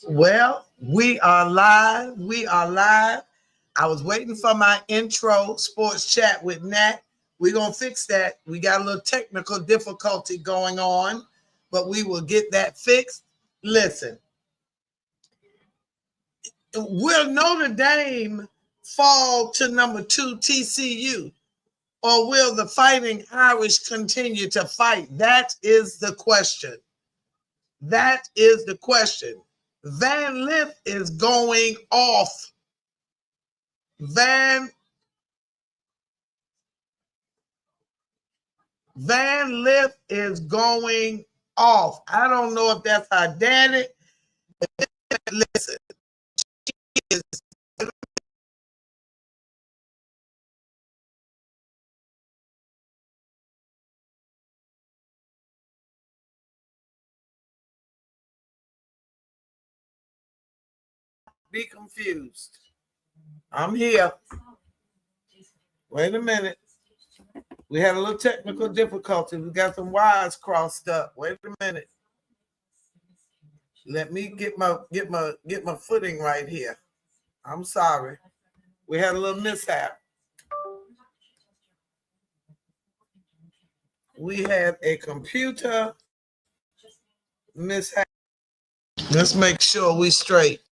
Well, we are live. We are live. I was waiting for my intro sports chat with Nat. We're going to fix that. We got a little technical difficulty going on, but we will get that fixed. Listen, will Notre Dame fall to number 2 TCU? Or will the Fighting Irish continue to fight? That is the question. That is the question. Van Lith is going off. Van Lith is going off. I don't know if that's her daddy. Listen, she is be confused. I'm here. Wait a minute. We had a little technical difficulty. We got some wires crossed up. Wait a minute. Let me get my footing right here. I'm sorry. We had a little mishap. We had a computer mishap. Let's make sure we straight.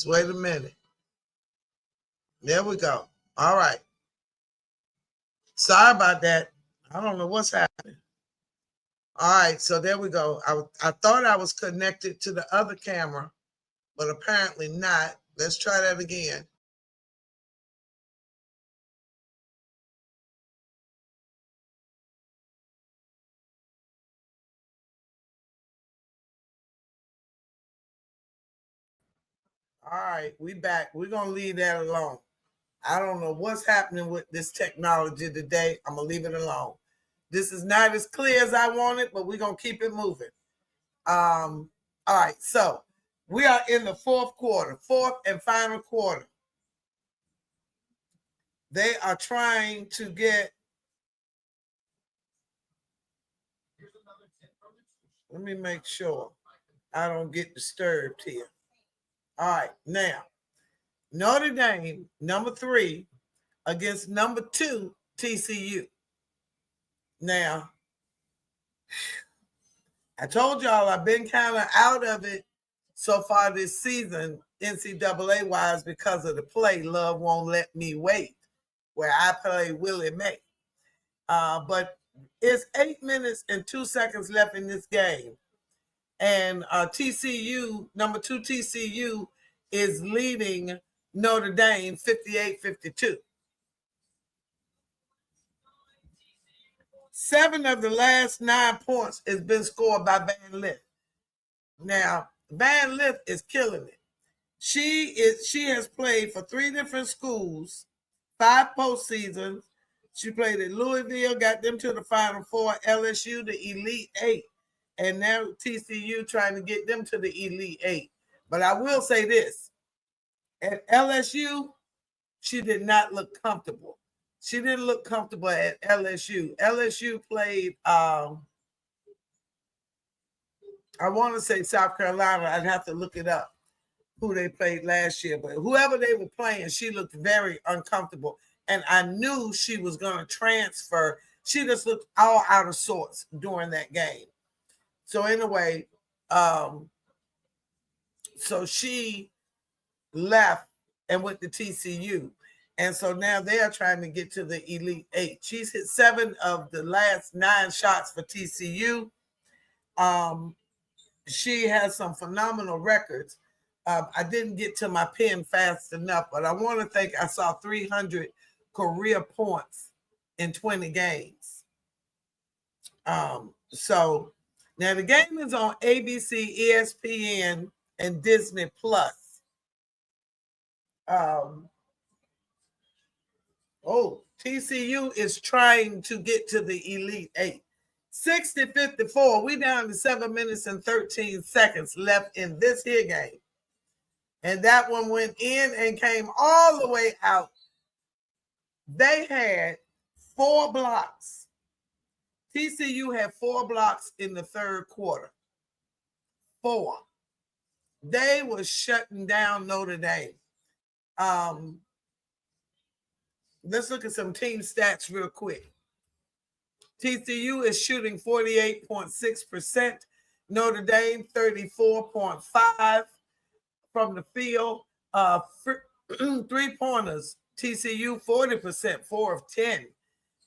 Wait a minute. There we go. All right. Sorry about that. I don't know what's happening. All right, so there we go. I thought I was connected to the other camera, but apparently not. Let's try that again. All right, we back. We're going to leave that alone. I don't know what's happening with this technology today. I'm going to leave it alone. This is not as clear as I want it, but we're going to keep it moving. All right, so we are in the fourth and final quarter. They are trying to get. Let me make sure I don't get disturbed here. All right, now, Notre Dame, number 3, against number 2, TCU. Now, I told y'all I've been kind of out of it so far this season, NCAA-wise, because of the play, Love Won't Let Me Wait, where I play Willie May. But it's 8 minutes and 2 seconds left in this game. And TCU, number 2 TCU, is leading Notre Dame 58-52. 7 of the last 9 points has been scored by Van Lith. Now, Van Lith is killing it. She has played for 3 different schools, 5 postseasons. She played at Louisville, got them to the Final Four, LSU, the Elite 8. And now TCU trying to get them to the Elite 8. But I will say this. At LSU, she did not look comfortable. She didn't look comfortable at LSU. LSU played, I want to say South Carolina. I'd have to look it up, who they played last year. But whoever they were playing, she looked very uncomfortable. And I knew she was going to transfer. She just looked all out of sorts during that game. So anyway, so she left and went to TCU. And so now they are trying to get to the Elite 8. She's hit 7 of the last 9 shots for TCU. She has some phenomenal records. I didn't get to my pen fast enough, but I want to think I saw 300 career points in 20 games. So now the game is on ABC, ESPN, and Disney Plus. TCU is trying to get to the Elite Eight. 60-54. We down to 7 minutes and 13 seconds left in this here game. And that one went in and came all the way out. They had 4 blocks. TCU had 4 blocks in the third quarter. 4. They were shutting down Notre Dame. Let's look at some team stats real quick. TCU is shooting 48.6%. Notre Dame 34.5% from the field. 3-pointers, TCU 40%, 4 of 10.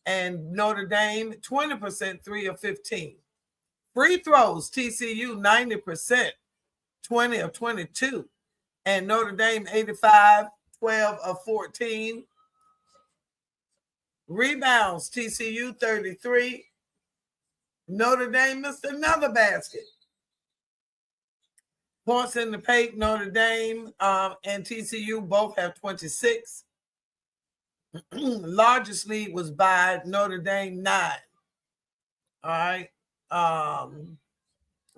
And Notre Dame 20%, 3 of 15. Free throws, TCU 90%, 20 of 22. And Notre Dame 85, 12 of 14. Rebounds, TCU 33. Notre Dame missed another basket. Points in the paint, Notre Dame and TCU both have 26. Largest lead was by Notre Dame, 9. All right.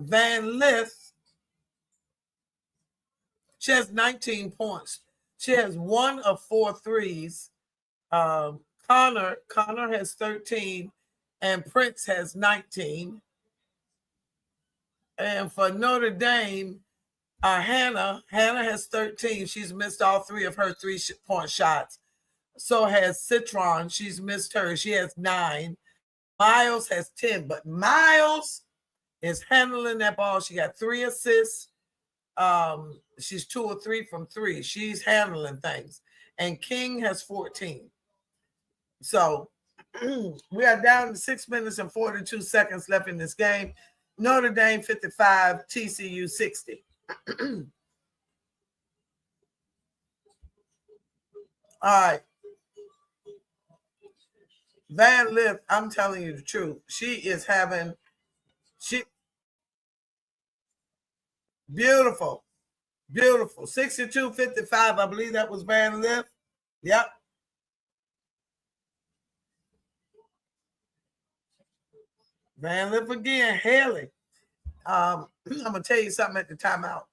Van Lith, she has 19 points. She has 1 of 4 threes. Connor has 13, and Prince has 19. And for Notre Dame, Hannah has 13. She's missed all 3 of her 3-point shots. So has Citron. She's missed her. She has 9. Miles has 10. But Miles is handling that ball. She got 3 assists. She's 2 or 3 from 3. She's handling things. And King has 14. So we are down to 6 minutes and 42 seconds left in this game. Notre Dame 55, TCU 60. All right. Van Lith, I'm telling you the truth. She is having beautiful. 62-55. I believe that was Van Lith. Yep. Van Lith again, Haley. I'm gonna tell you something at the timeout.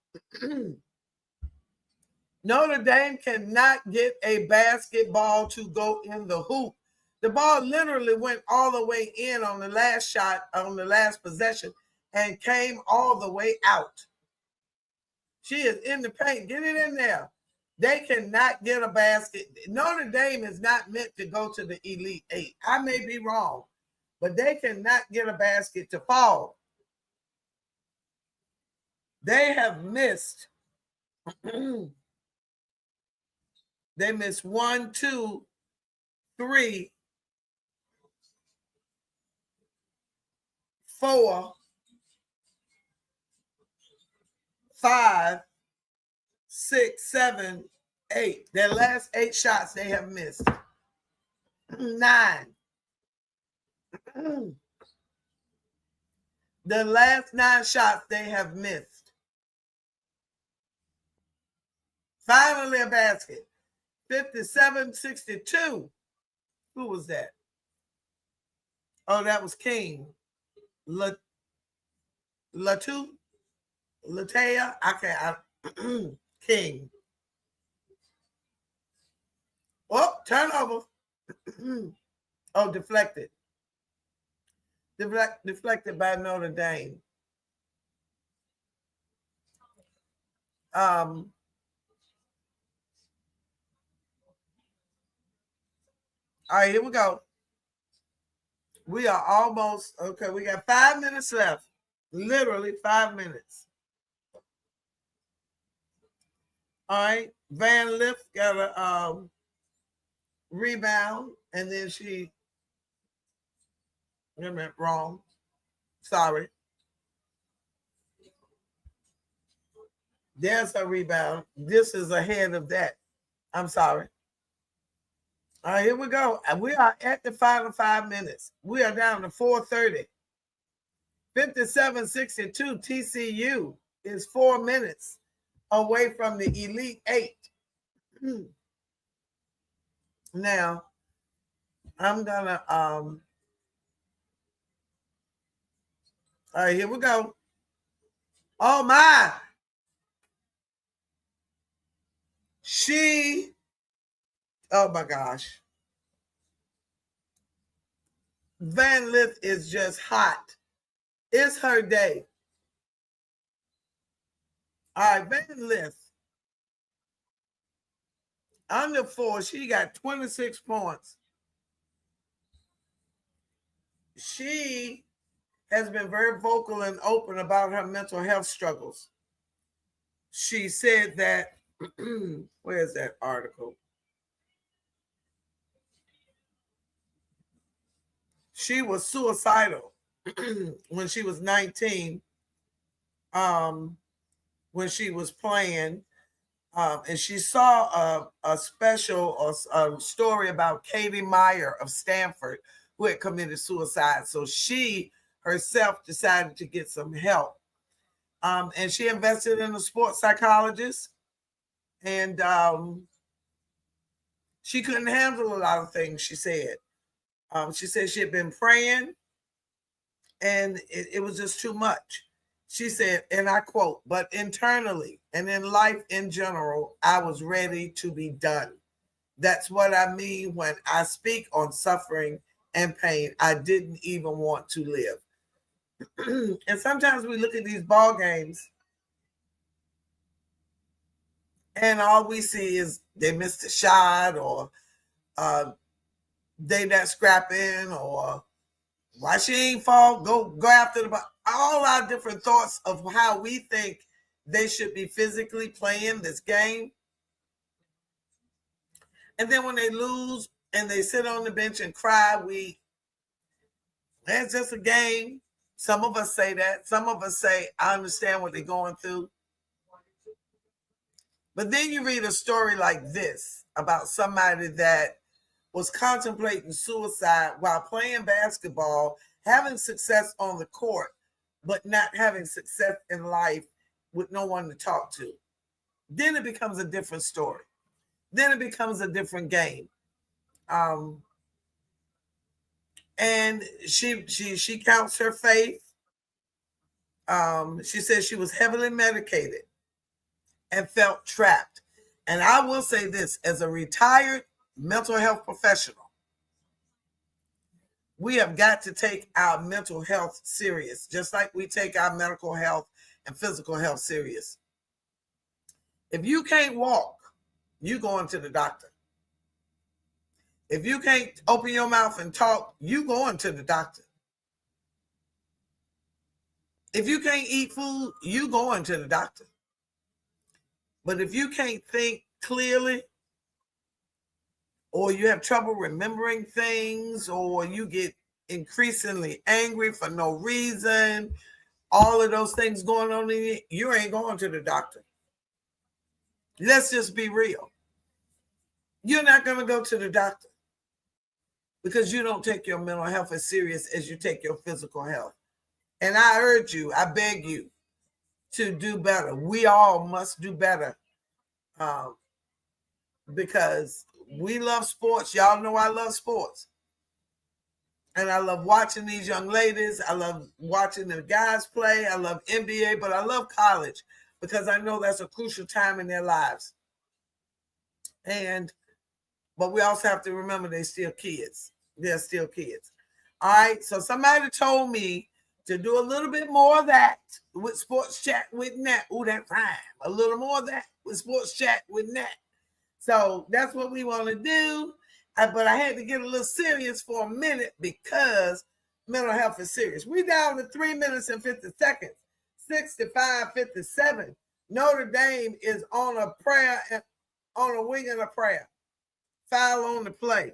Notre Dame cannot get a basketball to go in the hoop. The ball literally went all the way in on the last shot, on the last possession, and came all the way out. She is in the paint. Get it in there. They cannot get a basket. Notre Dame is not meant to go to the Elite Eight. I may be wrong, but they cannot get a basket to fall. They have missed. They missed 1, 2, 3, 4, 5, 6, 7, 8. Their last 8 shots they have missed. 9. The last 9 shots they have missed. Finally a basket. 57-62. Who was that? Oh, that was King. Latea? King. Oh, turnover. Oh, deflected. Deflected by Notre Dame. All right, here we go. We are almost, okay, we got 5 minutes left. Literally 5 minutes. All right, Van Lith got a rebound, and then she, wait a minute, wrong. Sorry. There's a rebound. This is ahead of that. I'm sorry. All right, here we go. We are at the final 5 minutes. We are down to 4:30. 57-62. TCU is 4 minutes away from the Elite Eight. Now, I'm gonna all right, here we go. Oh my. Oh my gosh. Van Lith is just hot. It's her day. All right, Van Lith. Under 4, she got 26 points. She has been very vocal and open about her mental health struggles. She said that, where's that article? She was suicidal when she was 19, when she was playing. And she saw a special or a story about Katie Meyer of Stanford, who had committed suicide. So she herself decided to get some help. And she invested in a sports psychologist. And she couldn't handle a lot of things, she said. She said she had been praying, and it was just too much. She said, and I quote, but internally and in life in general, I was ready to be done. That's what I mean when I speak on suffering and pain. I didn't even want to live. And sometimes we look at these ball games and all we see is they missed a shot, or they not scrapping, or why she ain't fall, go after the ball. All our different thoughts of how we think they should be physically playing this game. And then when they lose and they sit on the bench and cry, that's just a game. Some of us say that. Some of us say, I understand what they're going through. But then you read a story like this about somebody that was contemplating suicide while playing basketball, having success on the court, but not having success in life with no one to talk to. Then it becomes a different story. Then it becomes a different game. And she counts her faith. She says she was heavily medicated and felt trapped. And I will say this, as a retired mental health professional, we have got to take our mental health serious, just like we take our medical health and physical health serious. If you can't walk, you going to the doctor. If you can't open your mouth and talk, you going to the doctor. If you can't eat food, you going to the doctor. But if you can't think clearly, or you have trouble remembering things, or you get increasingly angry for no reason, all of those things going on in you, you ain't going to the doctor. Let's just be real. You're not going to go to the doctor because you don't take your mental health as serious as you take your physical health. And I urge you, I beg you to do better. We all must do better, because we love sports. Y'all know I love sports. And I love watching these young ladies. I love watching the guys play. I love NBA, but I love college because I know that's a crucial time in their lives. But we also have to remember they're still kids. They're still kids. All right. So somebody told me to do a little bit more of that with Sports Chat with Nat. Ooh, that rhyme. A little more of that with Sports Chat with Nat. So that's what we want to do. But I had to get a little serious for a minute because mental health is serious. We down to 3 minutes and 50 seconds. 65-57. Notre Dame is on a prayer, on a wing and a prayer. Foul on the play.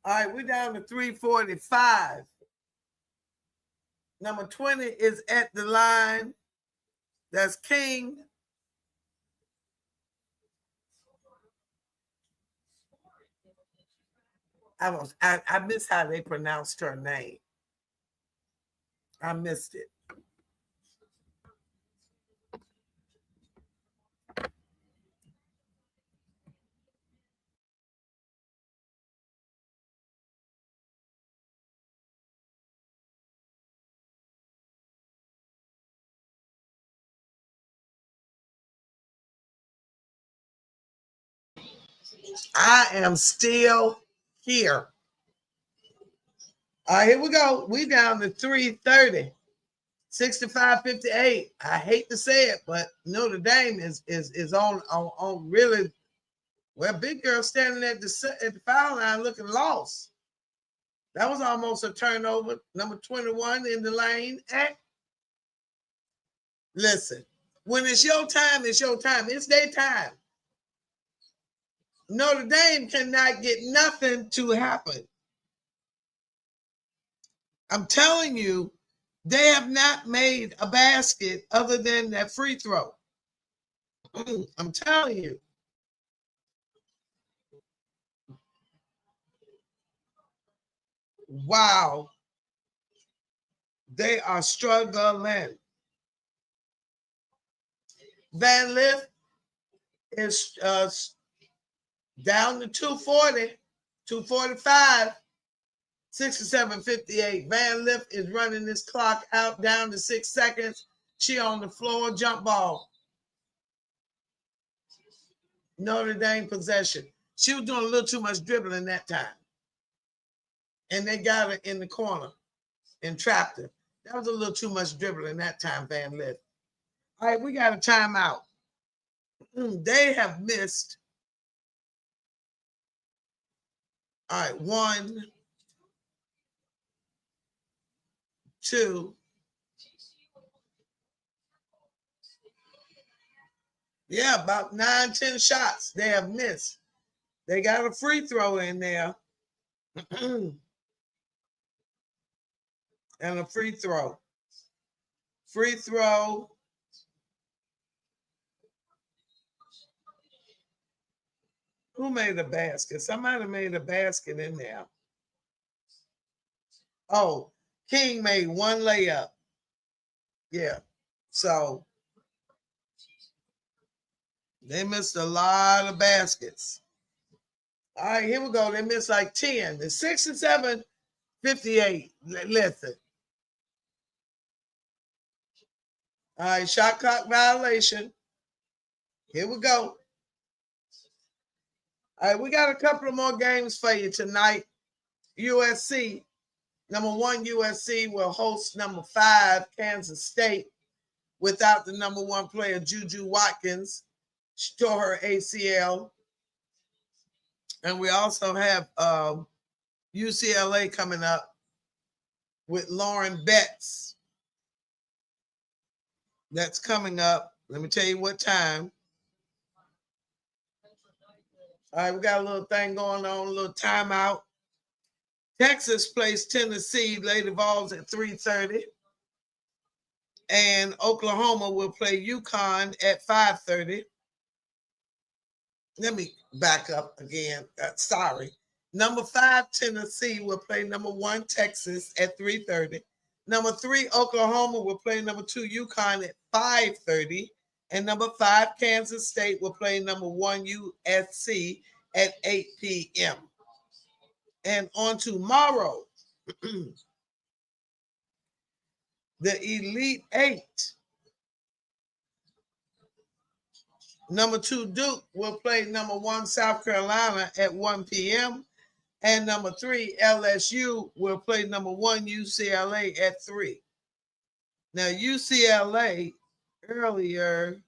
All right, we're down to 3:45. Number 20 is at the line. That's King. I missed how they pronounced her name. I missed it. I am still here. All right, here we go. We down to 330. 65-58. I hate to say it, but Notre Dame is on really well. Big girl standing at the foul line looking lost. That was almost a turnover. Number 21 in the lane. Listen, when it's your time, it's your time. It's their time. Notre Dame cannot get nothing to happen. I'm telling you, they have not made a basket other than that free throw. I'm telling you. Wow. They are struggling. Van Lith is down to 240, 245, 67-58. Van Lith is running this clock out down to 6 seconds. She on the floor, jump ball. Notre Dame possession. She was doing a little too much dribbling that time. And they got her in the corner and trapped her. That was a little too much dribbling that time, Van Lith. All right, we got a timeout. They have missed. All right, 1, 2. Yeah, about 9, 10 shots they have missed. They got a free throw in there. And a free throw. Free throw. Who made a basket? Somebody made a basket in there. Oh, King made one layup. Yeah. So they missed a lot of baskets. All right, here we go. They missed like 10. The 67-58. Listen. All right, shot clock violation. Here we go. All right, we got a couple of more games for you tonight. USC, number 1 USC will host number 5 Kansas State without the number 1 player Juju Watkins. She tore her ACL. And we also have UCLA coming up with Lauren Betts. That's coming up. Let me tell you what time. All right, we got a little thing going on, a little timeout. Texas plays Tennessee, Lady Vols at 3:30. And Oklahoma will play UConn at 5:30. Let me back up again. Sorry. Number 5, Tennessee will play number 1, Texas at 3:30. Number 3, Oklahoma will play number 2, UConn at 5:30. And number 5, Kansas State will play number 1, USC at 8 p.m. And on tomorrow, the Elite 8. Number 2, Duke will play number 1, South Carolina at 1 p.m. And number 3, LSU will play number 1, UCLA at 3. Now, UCLA earlier,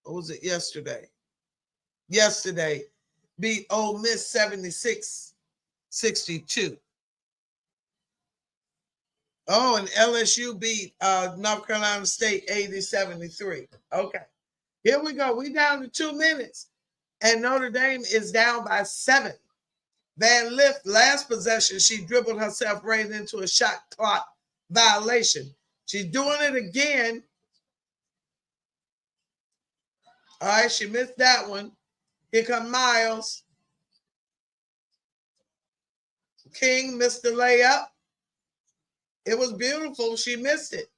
what was it, yesterday? Yesterday beat Ole Miss 76-62. Oh, and LSU beat North Carolina State 80-73. Okay. Here we go. We down to 2 minutes. And Notre Dame is down by 7. Van Lith, last possession, she dribbled herself right into a shot clock violation. She's doing it again. All right, she missed that one. Here come Miles. King missed the layup. It was beautiful. She missed it.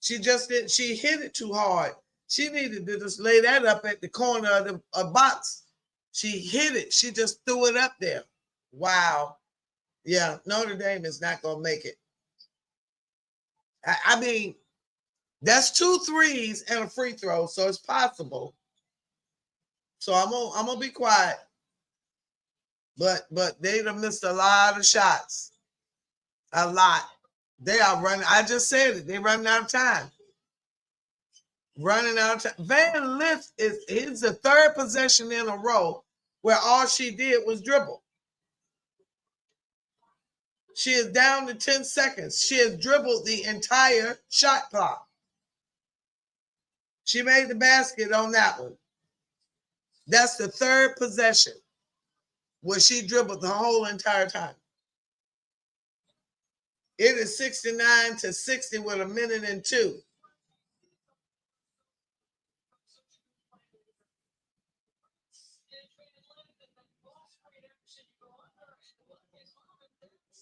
She just didn't. She hit it too hard. She needed to just lay that up at the corner of the box. She hit it. She just threw it up there. Wow. Yeah, Notre Dame is not going to make it. I mean, that's 2 threes and a free throw, so it's possible. So I'm gonna be quiet. But they done missed a lot of shots. A lot. They are running. I just said it. They're running out of time. Running out of time. Van Lith is the 3rd possession in a row where all she did was dribble. She is down to 10 seconds. She has dribbled the entire shot clock. She made the basket on that one. That's the 3rd possession where she dribbled the whole entire time. It is 69-60 with 1:02.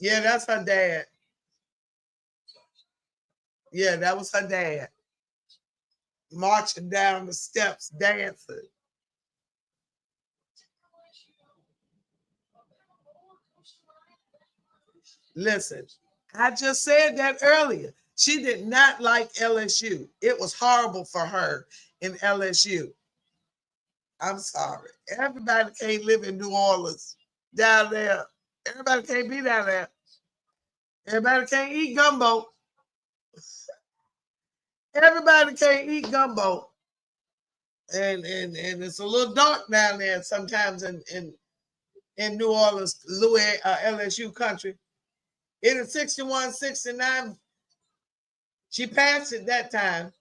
Yeah, that's her dad. Yeah, that was her dad. Marching down the steps, dancing. Listen, I just said that earlier. She did not like LSU. It was horrible for her in LSU. I'm sorry. Everybody can't live in New Orleans down there. Everybody can't be down there. Everybody can't eat gumbo. Everybody can't eat gumbo. And it's a little dark down there sometimes in New Orleans, LSU country. It is 61-69. She passed it that time.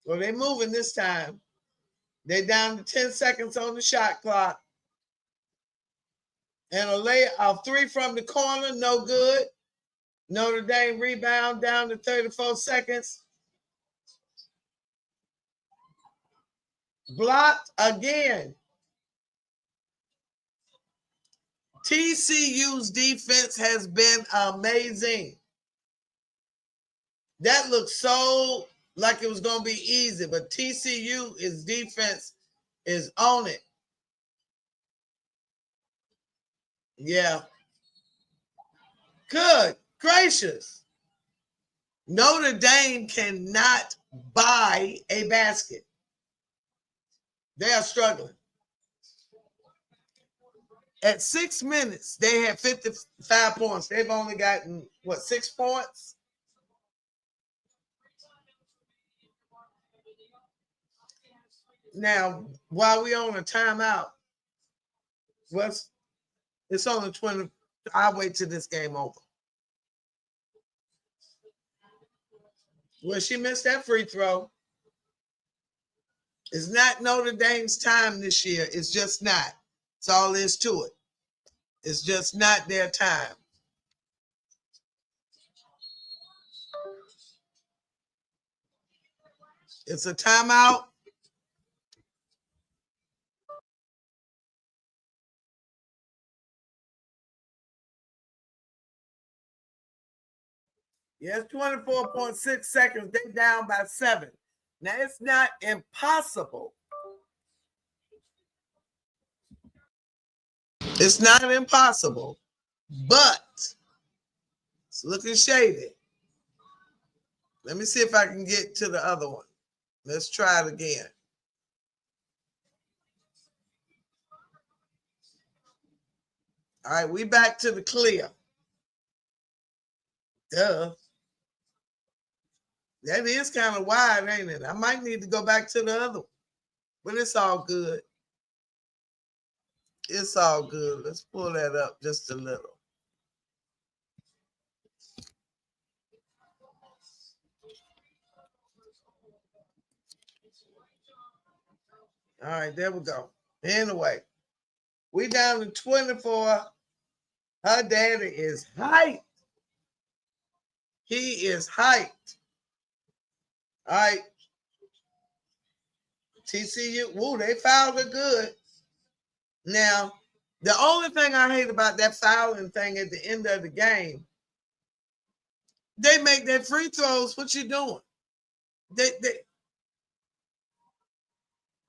Well, they're moving this time. They're down to 10 seconds on the shot clock. And a 3 from the corner, no good. Notre Dame rebound down to 34 seconds. Blocked again. TCU's defense has been amazing. That looked so like it was going to be easy, but TCU's defense is on it. Yeah. Good gracious. Notre Dame cannot buy a basket. They are struggling. At 6 minutes, they had 55 points. They've only gotten, 6 points? Now, while we on a timeout, it's on the 20. I'll wait till this game over. Well, she missed that free throw. It's not Notre Dame's time this year. It's just not. That's all there is to it. It's just not their time. It's a timeout. Yes, 24.6 seconds. They down by 7. Now, it's not impossible. It's not impossible, but it's looking shady. Let me see if I can get to the other one. Let's try it again. All right, we back to the clear. Duh. That is kind of wide, ain't it? I might need to go back to the other one, but it's all good. It's all good. Let's pull that up just a little. All right, there we go. Anyway, we down to 24. Her daddy is hyped. He is hyped. All right. TCU, woo, they fouled her good. Now, The only thing I hate about that fouling thing at the end of the game, they make their free throws. What you doing?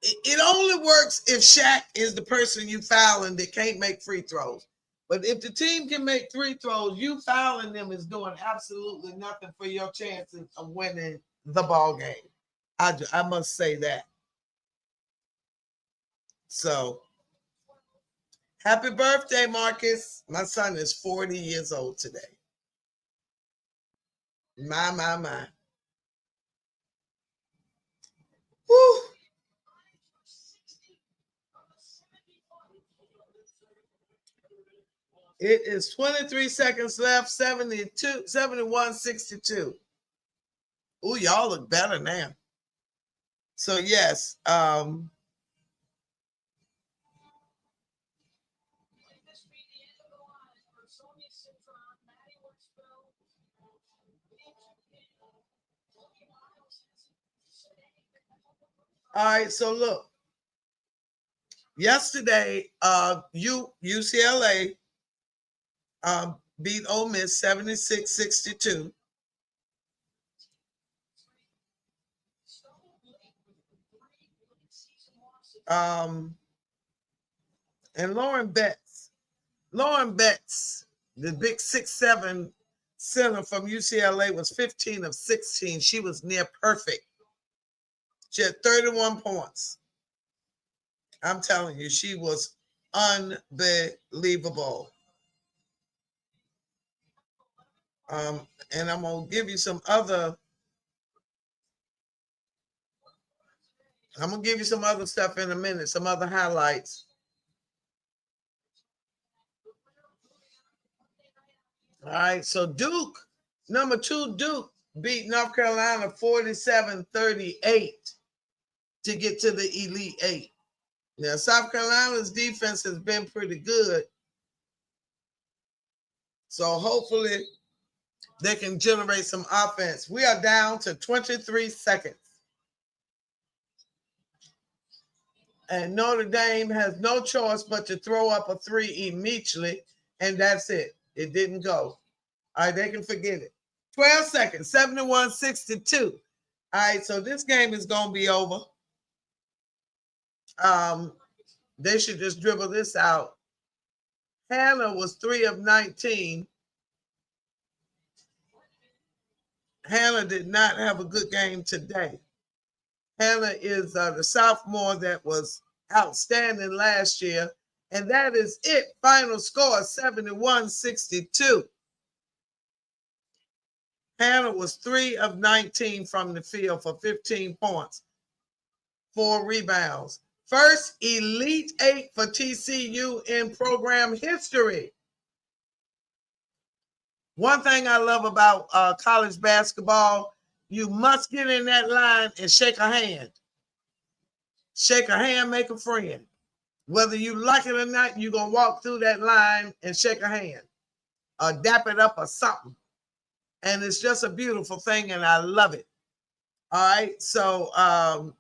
It only works if Shaq is the person you fouling that can't make free throws. But if the team can make free throws, you fouling them is doing absolutely nothing for your chances of winning the ball game. I must say that. So, happy birthday, Marcus. My son is 40 years old today. My. Woo. It is 23 seconds left, 72, 71, 62. Ooh, y'all look better now. So, yes. All right, so look. Yesterday, UCLA beat Ole Miss 76-62. And Lauren Betts, the big 6'7" center from UCLA, was 15 of 16. She was near perfect. She had 31 points. I'm telling you, she was unbelievable. And I'm gonna give you some other. I'm gonna give you some other stuff in a minute, some other highlights. All right, so Duke, number 2 Duke, beat North Carolina 47-38 to get to the Elite Eight. Now, South Carolina's defense has been pretty good. So hopefully they can generate some offense. We are down to 23 seconds. And Notre Dame has no choice but to throw up a 3 immediately, and that's it. It didn't go. All right, they can forget it. 12 seconds, 71-62. All right, so this game is going to be over. They should just dribble this out. Hannah was 3 of 19. Hannah did not have a good game today. Hannah is the sophomore that was outstanding last year. And that is it. Final score, 71-62. Hannah was 3 of 19 from the field for 15 points, 4 rebounds. First Elite Eight for TCU in program history. One thing I love about college basketball, you must get in that line and shake a hand. Shake a hand, make a friend. Whether you like it or not, you're going to walk through that line and shake a hand or dap it up or something. And it's just a beautiful thing, and I love it. All right, so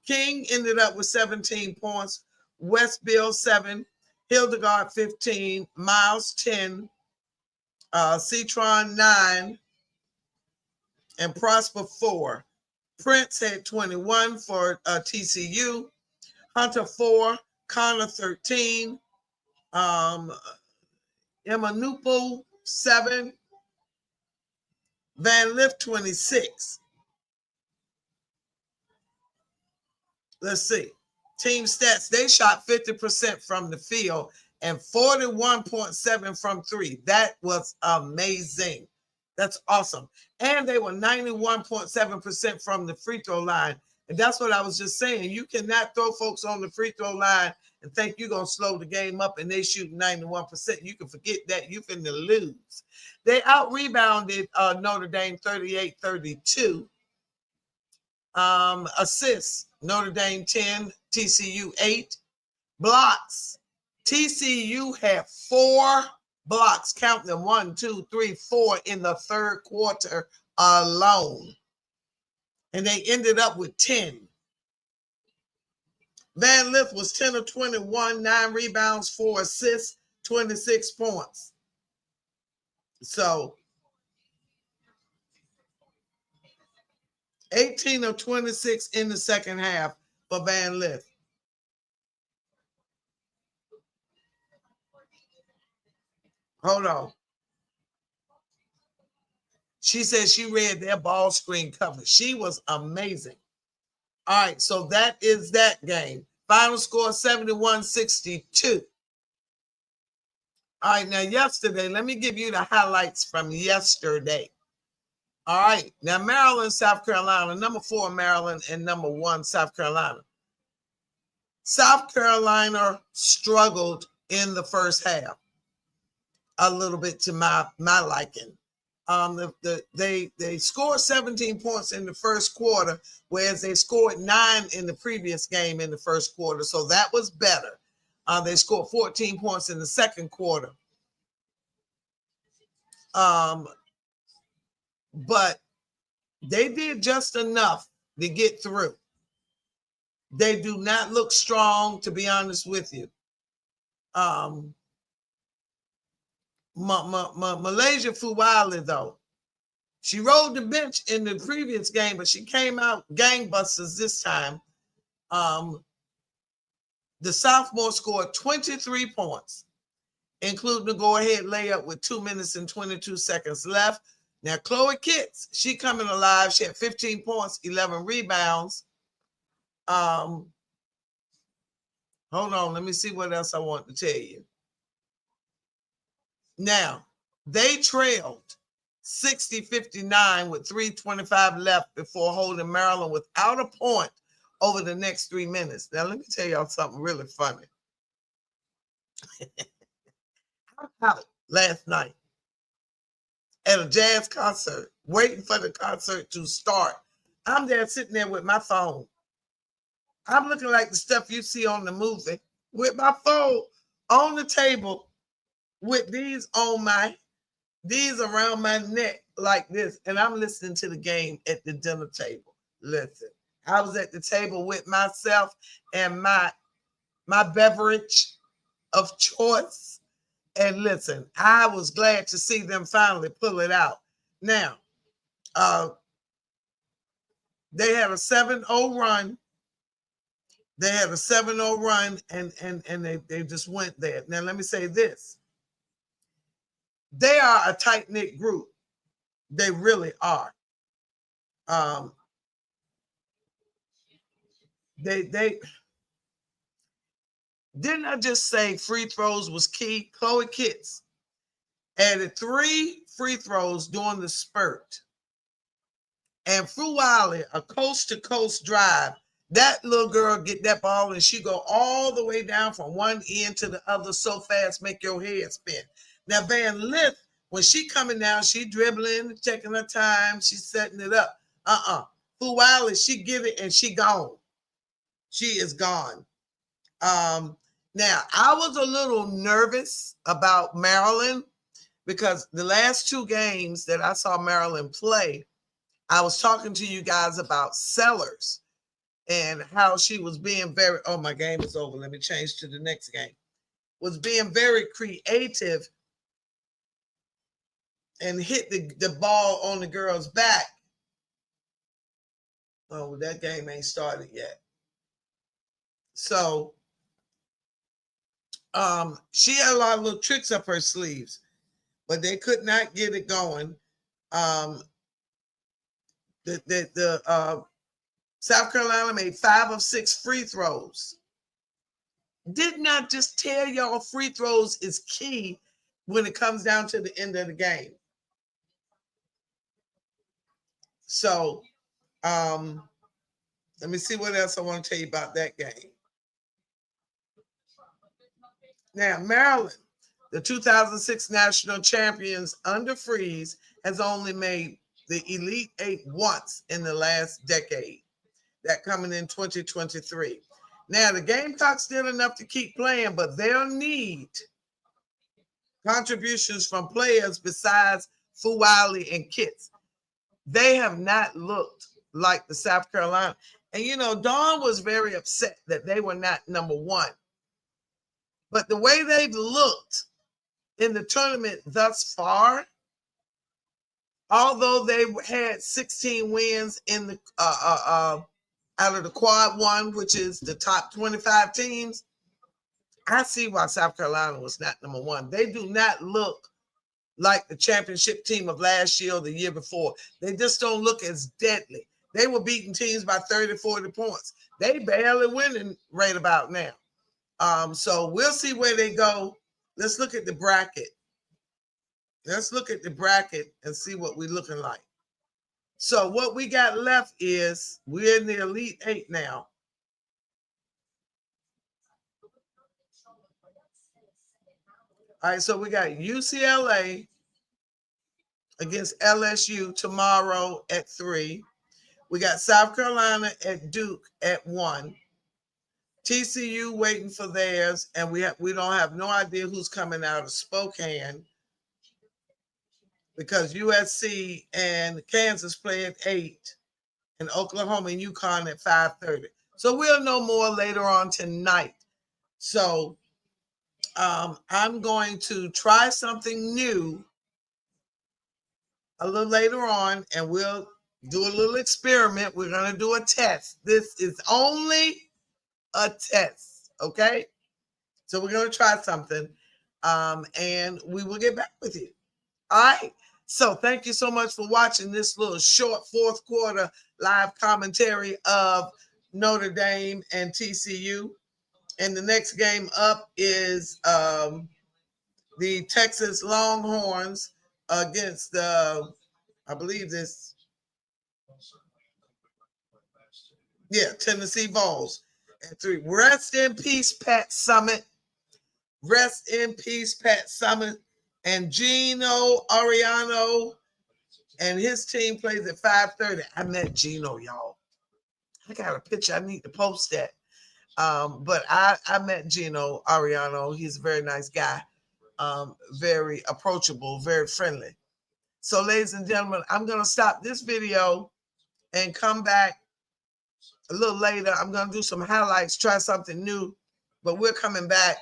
King ended up with 17 points, Westbill 7, Hildegard 15, Miles 10, Citron 9, and Prosper 4. Prince had 21 for TCU, Hunter 4, Connor 13, Emanupo 7, Van Lift 26. Let's see. Team stats, they shot 50% from the field and 41.7 from 3. That was amazing. That's awesome. And they were 91.7% from the free throw line. And that's what I was just saying. You cannot throw folks on the free throw line and think you're going to slow the game up and they shoot 91%. You can forget that. You're finna lose. They out-rebounded Notre Dame 38-32. Assists, Notre Dame 10, TCU 8. Blocks, TCU had 4 blocks, count them 1, 2, 3, 4 in the third quarter alone. And they ended up with 10. Van Lith was 10 of 21, 9 rebounds, 4 assists. 26 points. So 18 of 26 in the second half for Van Lith. Hold on. She said she read their ball screen cover. She was amazing. All right, so that is that game. Final score 71-62. All right, now yesterday, let me give you the highlights from yesterday. All right, now Maryland, South Carolina, number 4 Maryland and number 1 South Carolina. South Carolina struggled in the first half a little bit to my liking. They scored 17 points in the first quarter, whereas they scored 9 in the previous game in the first quarter. So that was better. They scored 14 points in the second quarter. But they did just enough to get through. They do not look strong, to be honest with you. Malaysia Fuwali, though, she rode the bench in the previous game, but she came out gangbusters this time. The sophomore scored 23 points, including the go-ahead layup with 2 minutes and 22 seconds left. Now, Chloe Kitts, she coming alive. She had 15 points, 11 rebounds. Hold on, let me see what else I want to tell you. Now, they trailed 60-59 with 3:25 left before holding Maryland without a point over the next 3 minutes. Now, let me tell y'all something really funny. I was out last night at a jazz concert, waiting for the concert to start. I'm there sitting there with my phone. I'm looking like the stuff you see on the movie with my phone on the table with these around my neck like this. And I'm listening to the game at the dinner table. Listen, I was at the table with myself and my beverage of choice. And listen, I was glad to see them finally pull it out. Now, they had a 7-0 run. They had a 7-0 run, and they just went there. Now, let me say this. They are a tight-knit group. They really are. They didn't I just say free throws was key? Chloe Kitts added 3 free throws during the spurt. And Fuwali, a coast-to-coast drive, that little girl get that ball and she go all the way down from one end to the other so fast, make your head spin. Now, Van Lith, when she coming down, she dribbling, checking her time, she's setting it up. Fuwali, she get it and she gone. She is gone. Now, I was a little nervous about Maryland because the last 2 games that I saw Maryland play, I was talking to you guys about Sellers and how she was being very, oh, my game is over. Let me change to the next game. Was being very creative and hit the ball on the girl's back. Oh, that game ain't started yet. So she had a lot of little tricks up her sleeves, but they could not get it going. South Carolina made 5 of 6 free throws. Did not just tell y'all free throws is key when it comes down to the end of the game. So, let me see what else I want to tell you about that game. Now, Maryland, the 2006 national champions under Freeze, has only made the Elite 8 once in the last decade. That coming in 2023. Now, the Gamecocks did enough to keep playing, but they'll need contributions from players besides Fuwali and Kitts. They have not looked like the South Carolina. And, you know, Dawn was very upset that they were not number 1. But the way they've looked in the tournament thus far, although they had 16 wins in the out of the quad one, which is the top 25 teams, I see why South Carolina was not number one. They do not look like the championship team of last year or the year before. They just don't look as deadly. They were beating teams by 30, 40 points. They barely winning right about now. So we'll see where they go. Let's look at the bracket. Let's look at the bracket and see what we're looking like. So what we got left is we're in the Elite Eight now. All right, so we got UCLA against LSU tomorrow at 3. We got South Carolina at Duke at 1. TCU waiting for theirs, and we don't have no idea who's coming out of Spokane because USC and Kansas play at 8, and Oklahoma and UConn at 5:30. So we'll know more later on tonight. So I'm going to try something new a little later on, and we'll do a little experiment. We're going to do a test. This is only a test, okay? So we're going to try something, and we will get back with you. All right? So thank you so much for watching this little short fourth quarter live commentary of Notre Dame and TCU. And the next game up is the Texas Longhorns against the, I believe this, Tennessee Vols at 3. Rest in peace, Pat Summitt. Rest in peace, Pat Summitt. And Gino Ariano and his team plays at 5:30. I met Gino, y'all. I got a picture. I need to post that. But I met Gino Ariano. He's a very nice guy, very approachable, very friendly. So, ladies and gentlemen, I'm going to stop this video and come back a little later. I'm going to do some highlights, try something new, but we're coming back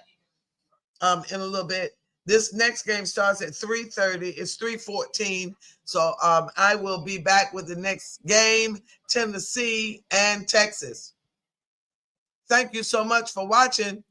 in a little bit. This next game starts at 3:30. It's 3:14. So I will be back with the next game, Tennessee and Texas. Thank you so much for watching.